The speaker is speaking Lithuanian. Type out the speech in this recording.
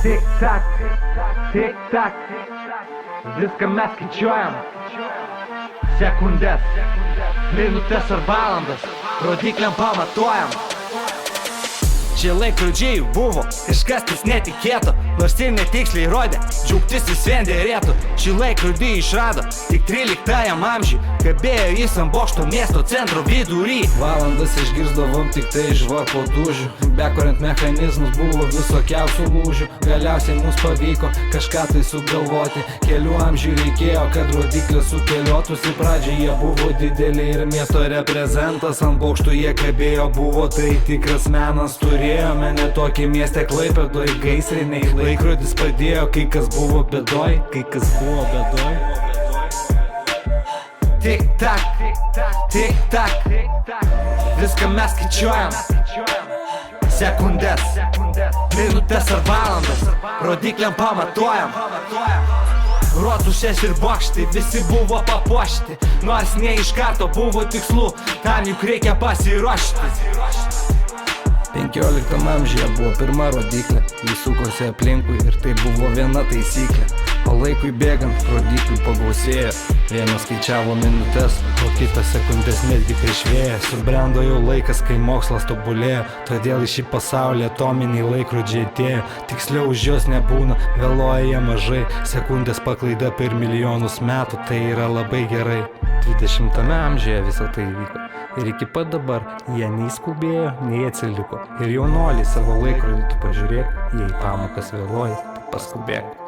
Tik tak, tik tak, viską mes skaičiuojam. Sekundės, minutės ar valandas, rodikliam pamatuojam. Šie laikrodžiai buvo kažkas tais netikėto, nors ir netiksliai rodė, džiaugtis vis vien dėrėtų. Šį laikrodį išrado tik 13 amžiui, kabėjo jis ant bokšto miesto centro vidury. Valandas išgirsdavom tik tai iš varpo dūžių, bekuriant mechanizmus buvo visokiausių lūžių. Galiausiai mums pavyko kažką tai sugalvoti, kelių amžių reikėjo, kad rodiklės sukeliotųsi. Pradžiai jie buvo dideli ir miesto reprezentas, ant bokštų jie kabėjo, buvo tai tikras menas. Turėjome netokį miestę Klaipėdoj, gaisriniai laikrodis padėjo, kai kas buvo bėdoj, kai kas buvo bėdoj. Tik tak, tik tak, viską mes skaičiuojam. Sekundės, minutės ar valandas, rodikliam pamatuojam. Rotušės ir bokštai visi buvo papuošti, nors ne iš karto buvo tikslų, tam juk reikia pasiruošti. 15 amžiuje buvo pirma rodiklė, jis sukosi aplinkui ir tai buvo viena taisyklė. O laikui bėgant rodiklių pagausėjo, vienas skaičiavo minutės, o kitas sekundės netgi prieš vėją. Subrendo jau laikas, kai mokslas tobulėjo, todėl į šį pasaulį atominiai laikrodžiai atėjo. Tiksliau už jos nebūna, vėluoja jie mažai, sekundės paklaida per milijonus metų, tai yra labai gerai. 20 amžiuje visą tai vyko ir iki pat dabar jie nei skubėjo, nei atsiliko. Ir jaunuoliai savo laikrodį tu pažiūrėk, jei pamokas vėluoji, tai paskubėk.